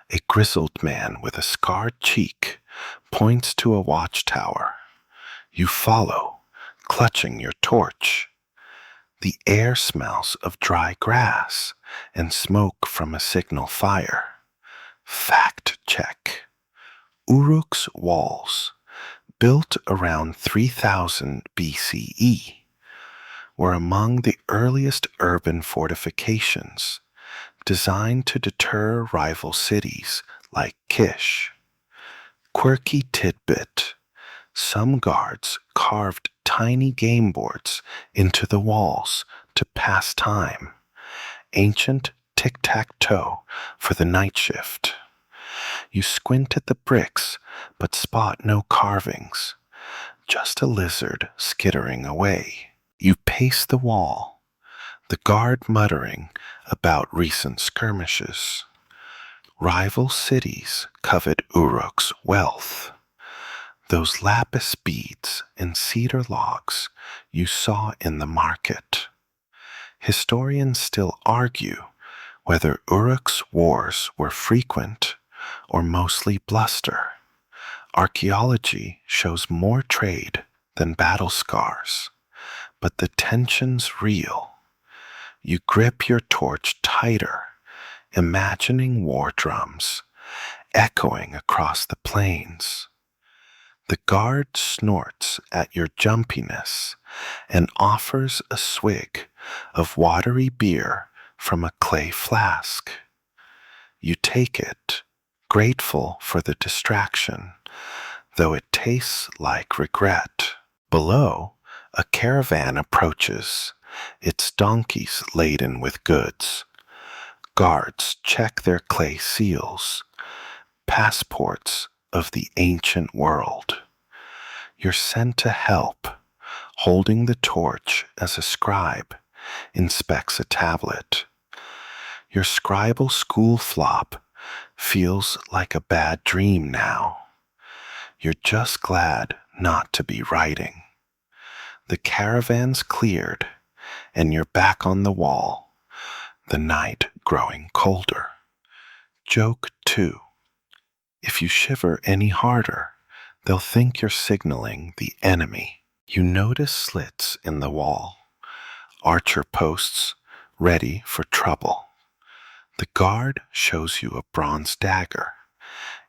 S1: a grizzled man with a scarred cheek, points to a watchtower. You follow, clutching your torch. The air smells of dry grass and smoke from a signal fire. Fact check. Uruk's walls, built around 3000 BCE, were among the earliest urban fortifications, designed to deter rival cities like Kish. Quirky tidbit: some guards carved tiny game boards into the walls to pass time. Ancient tic-tac-toe for the night shift. You squint at the bricks, but spot no carvings, just a lizard skittering away. You pace the wall, the guard muttering about recent skirmishes. Rival cities covet Uruk's wealth. Those lapis beads and cedar logs you saw in the market. Historians still argue whether Uruk's wars were frequent or mostly bluster. Archaeology shows more trade than battle scars, but the tension's real. You grip your torch tighter, imagining war drums echoing across the plains. The guard snorts at your jumpiness and offers a swig of watery beer from a clay flask. You take it, grateful for the distraction, though it tastes like regret. Below, a caravan approaches, its donkeys laden with goods. Guards check their clay seals, passports of the ancient world. You're sent to help, holding the torch as a scribe inspects a tablet. Your scribal school flop feels like a bad dream now. You're just glad not to be writing. The caravan's cleared, and you're back on the wall, the night growing colder. Joke 2. If you shiver any harder, they'll think you're signaling the enemy. You notice slits in the wall, archer posts ready for trouble. The guard shows you a bronze dagger,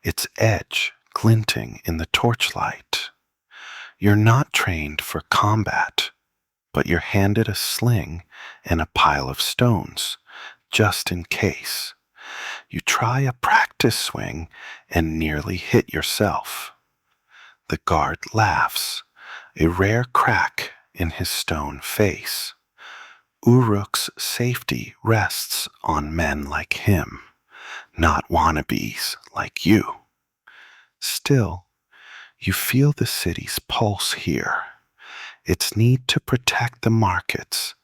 S1: its edge glinting in the torchlight. You're not trained for combat, but you're handed a sling and a pile of stones, just in case. You try a practice swing and nearly hit yourself. The guard laughs, a rare crack in his stone face. Uruk's safety rests on men like him, not wannabes like you. Still, you feel the city's pulse here, its need to protect the markets,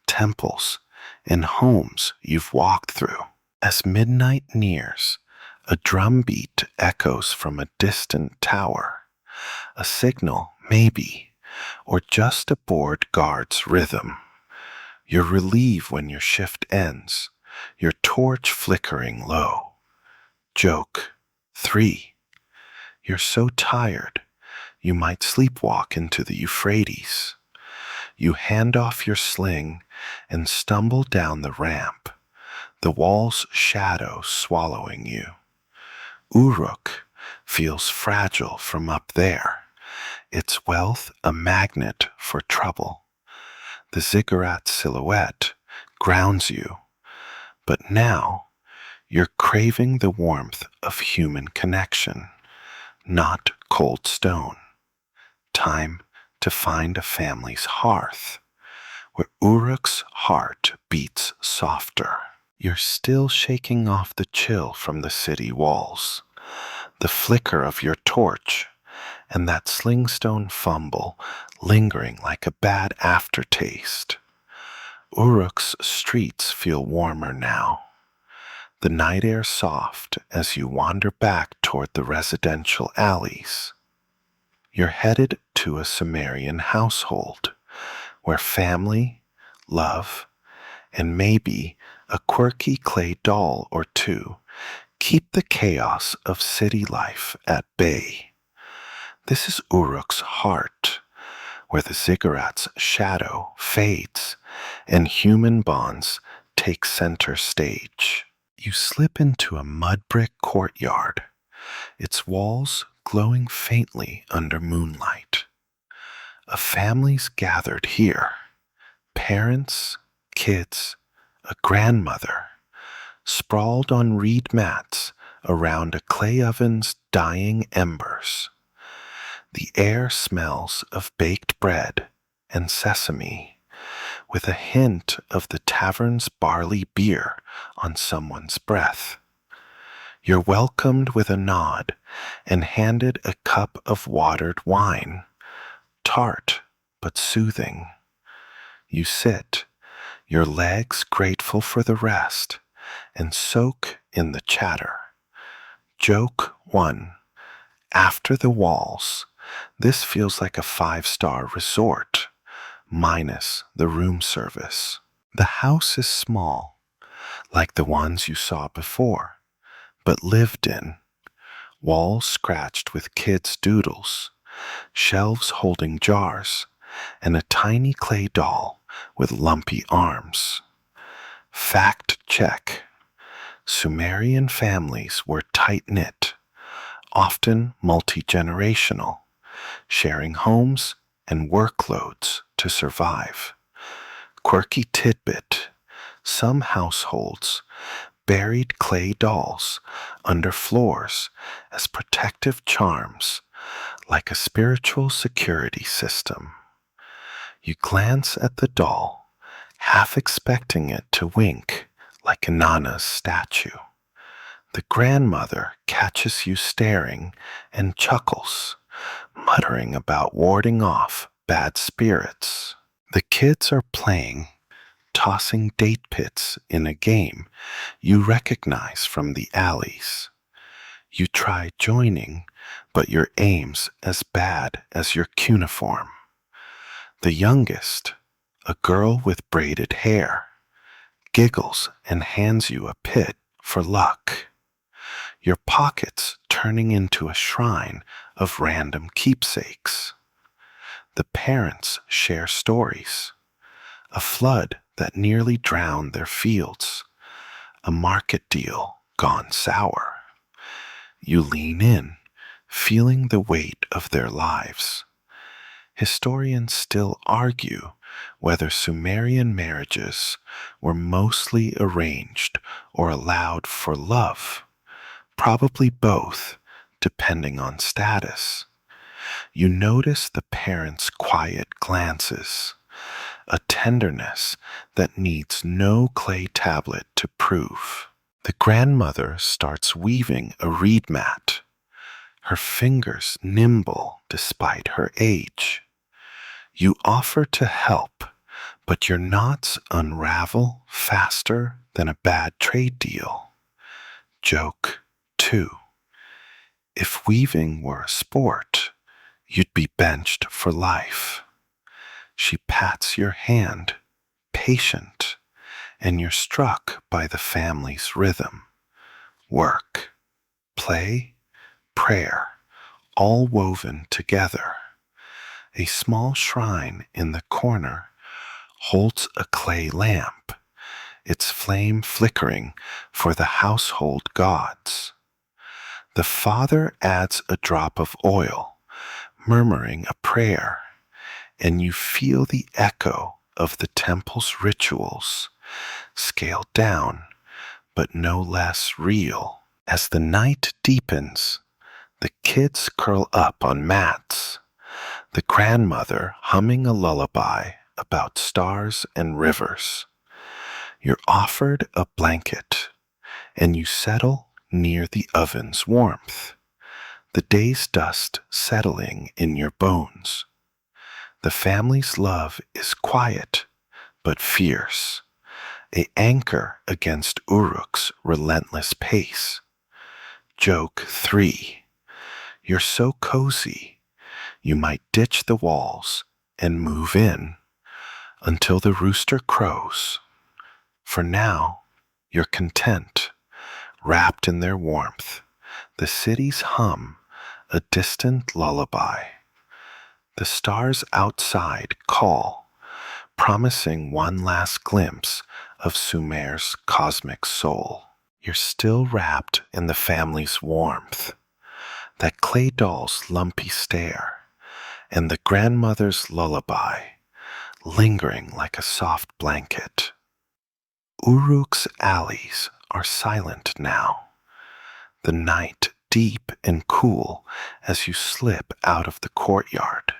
S1: temples, and homes you've walked through. As midnight nears, a drumbeat echoes from a distant tower, a signal, maybe, or just a bored guard's rhythm. You're relieved when your shift ends, your torch flickering low. Joke 3. You're so tired, you might sleepwalk into the Euphrates. You hand off your sling and stumble down the ramp, the wall's shadow swallowing you. Uruk feels fragile from up there, its wealth a magnet for trouble. The Ziggurats silhouette grounds you, but now you're craving the warmth of human connection, not cold stone. Time to find a family's hearth, where Uruk's heart beats softer. You're still shaking off the chill from the city walls, the flicker of your torch, and that slingstone fumble lingering like a bad aftertaste. Uruk's streets feel warmer now, the night air soft as you wander back toward the residential alleys. You're headed to a Sumerian household where family, love, and maybe a quirky clay doll or two keep the chaos of city life at bay. This is Uruk's heart, where the Ziggurats' shadow fades and human bonds take center stage. You slip into a mud brick courtyard, its walls glowing faintly under moonlight. A family's gathered here, parents, kids, a grandmother, sprawled on reed mats around a clay oven's dying embers. The air smells of baked bread and sesame, with a hint of the tavern's barley beer on someone's breath. You're welcomed with a nod and handed a cup of watered wine, tart but soothing. You sit, your legs grateful for the rest, and soak in the chatter. Joke 1. After the walls, this feels like a 5-star resort, minus the room service. The house is small, like the ones you saw before, but lived in. Walls scratched with kids' doodles, shelves holding jars, and a tiny clay doll with lumpy arms. Fact check. Sumerian families were tight-knit, often multi-generational, sharing homes and workloads to survive. Quirky tidbit: some households buried clay dolls under floors as protective charms, like a spiritual security system. You glance at the doll, half expecting it to wink like Inanna's statue. The grandmother catches you staring and chuckles, muttering about warding off bad spirits. The kids are playing, tossing date pits in a game you recognize from the alleys. You try joining, but your aim's as bad as your cuneiform. The youngest, a girl with braided hair, giggles and hands you a pit for luck. Your pockets turning into a shrine of random keepsakes. The parents share stories. A flood that nearly drowned their fields. A market deal gone sour. You lean in, feeling the weight of their lives. Historians still argue whether Sumerian marriages were mostly arranged or allowed for love. Probably both, depending on status. You notice the parents' quiet glances, a tenderness that needs no clay tablet to prove. The grandmother starts weaving a reed mat, her fingers nimble despite her age. You offer to help, but your knots unravel faster than a bad trade deal. Joke 2. If weaving were a sport, you'd be benched for life. She pats your hand, patient, and you're struck by the family's rhythm. Work, play, prayer, all woven together. A small shrine in the corner holds a clay lamp, its flame flickering for the household gods. The father adds a drop of oil, murmuring a prayer, and you feel the echo of the temple's rituals, scaled down, but no less real. As the night deepens, the kids curl up on mats, the grandmother humming a lullaby about stars and rivers. You're offered a blanket, and you settle near the oven's warmth. the day's dust settling in your bones. The family's love is quiet but fierce, a anchor against Uruk's relentless pace. Joke 3. You're so cozy, you might ditch the walls and move in until the rooster crows. For now, you're content, wrapped in their warmth. The cities hum a distant lullaby. The stars outside call, promising one last glimpse of Sumer's cosmic soul. You're still wrapped in the family's warmth, that clay doll's lumpy stare, and the grandmother's lullaby, lingering like a soft blanket. Uruk's alleys are silent now, the night deep and cool as you slip out of the courtyard.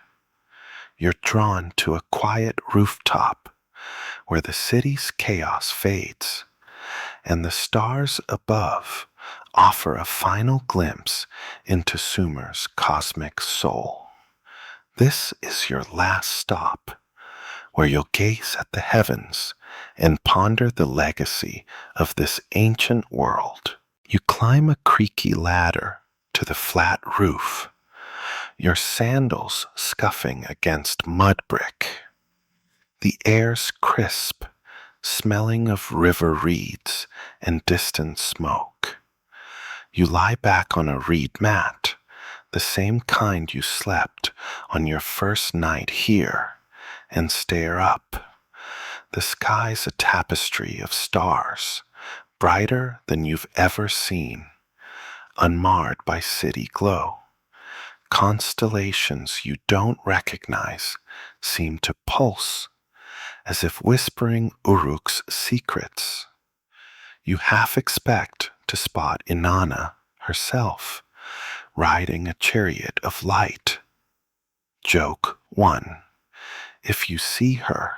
S1: You're drawn to a quiet rooftop where the city's chaos fades, and the stars above offer a final glimpse into Sumer's cosmic soul. This is your last stop, where you'll gaze at the heavens and ponder the legacy of this ancient world. You climb a creaky ladder to the flat roof, your sandals scuffing against mud brick. The air's crisp, smelling of river reeds and distant smoke. You lie back on a reed mat, the same kind you slept on your first night here, and stare up. The sky's a tapestry of stars, brighter than you've ever seen, unmarred by city glow. Constellations you don't recognize seem to pulse, as if whispering Uruk's secrets. You half expect to spot Inanna herself, riding a chariot of light. Joke 1. If you see her,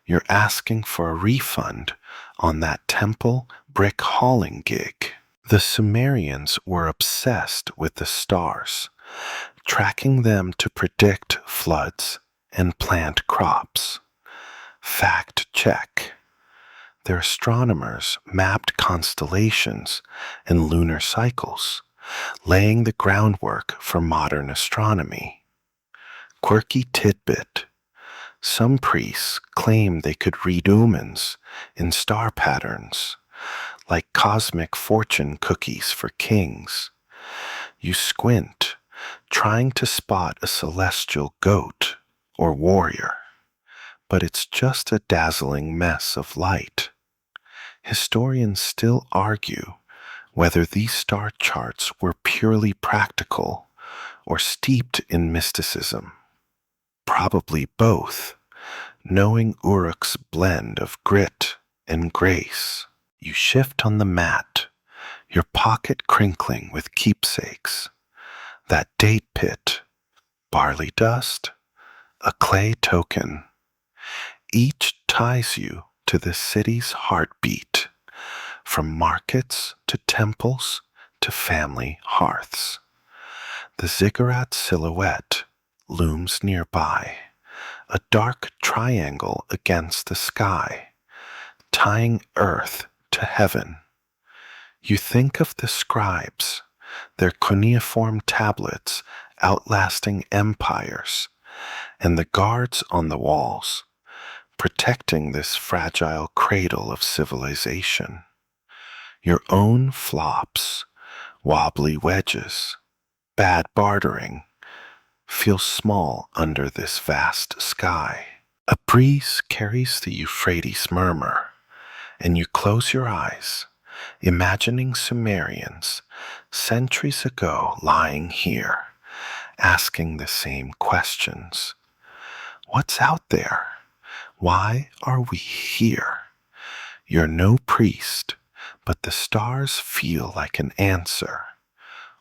S1: you're asking for a refund on that temple brick hauling gig. The Sumerians were obsessed with the stars, tracking them to predict floods and plant crops. Fact check. Their astronomers mapped constellations and lunar cycles, laying the groundwork for modern astronomy. Quirky tidbit. Some priests claim they could read omens in star patterns, like cosmic fortune cookies for kings. You squint, trying to spot a celestial goat or warrior, but it's just a dazzling mess of light. Historians still argue whether these star charts were purely practical or steeped in mysticism. Probably both, knowing Uruk's blend of grit and grace. You shift on the mat, your pocket crinkling with keepsakes. That date pit, barley dust, a clay token. Each ties you to the city's heartbeat, from markets to temples to family hearths. The Ziggurats silhouette looms nearby, a dark triangle against the sky, tying earth to heaven. You think of the scribes, their cuneiform tablets outlasting empires, and the guards on the walls, protecting this fragile cradle of civilization. Your own flops, wobbly wedges, bad bartering, feel small under this vast sky. A breeze carries the Euphrates murmur, and you close your eyes, imagining Sumerians centuries ago lying here, asking the same questions. What's out there? Why are we here? You're no priest, but the stars feel like an answer,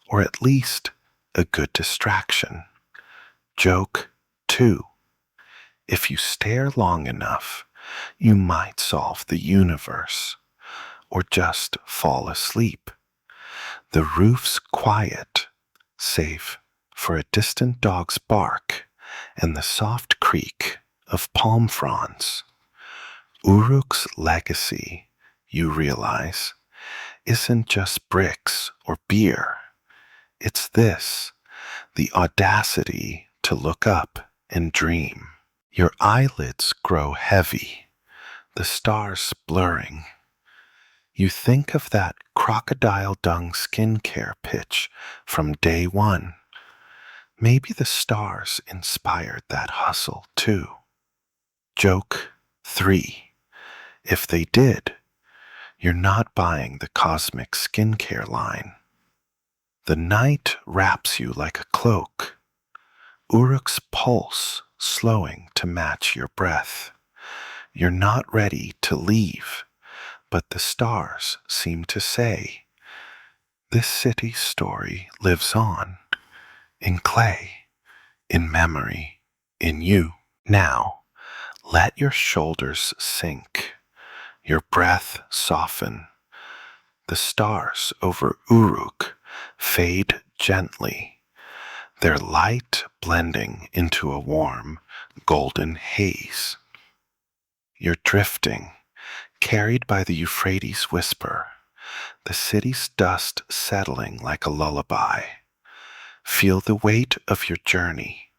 S1: or at least a good distraction. Joke 2. If you stare long enough, you might solve the universe, or just fall asleep. The roof's quiet, save for a distant dog's bark and the soft creak of palm fronds. Uruk's legacy, you realize, isn't just bricks or beer. It's this, the audacity to look up and dream. Your eyelids grow heavy, the stars blurring. You think of that crocodile dung skincare pitch from day one. Maybe the stars inspired that hustle too. Joke 3. If they did, you're not buying the cosmic skincare line. The night wraps you like a cloak, Uruk's pulse slowing to match your breath. You're not ready to leave, but the stars seem to say, this city's story lives on, in clay, in memory, in you. Now, let your shoulders sink, your breath soften. The stars over Uruk fade gently, their light blending into a warm, golden haze. You're drifting, carried by the Euphrates whisper, the city's dust settling like a lullaby. Feel the weight of your journey,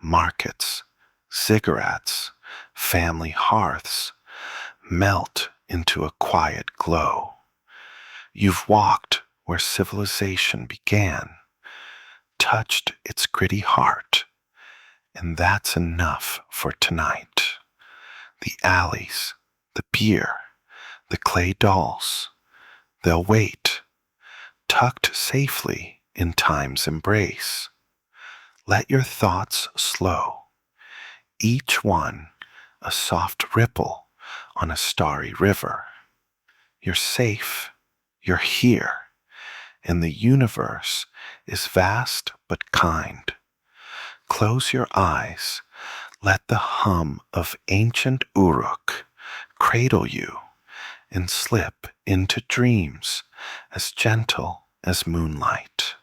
S1: markets, ziggurats, family hearths, melt into a quiet glow. You've walked where civilization began, touched its gritty heart, and that's enough for tonight. The alleys, the beer, the clay dolls, they'll wait, tucked safely in time's embrace. Let your thoughts slow, each one a soft ripple on a starry river. You're safe, you're here, and the universe is vast but kind. Close your eyes, let the hum of ancient Uruk cradle you and slip into dreams as gentle as moonlight.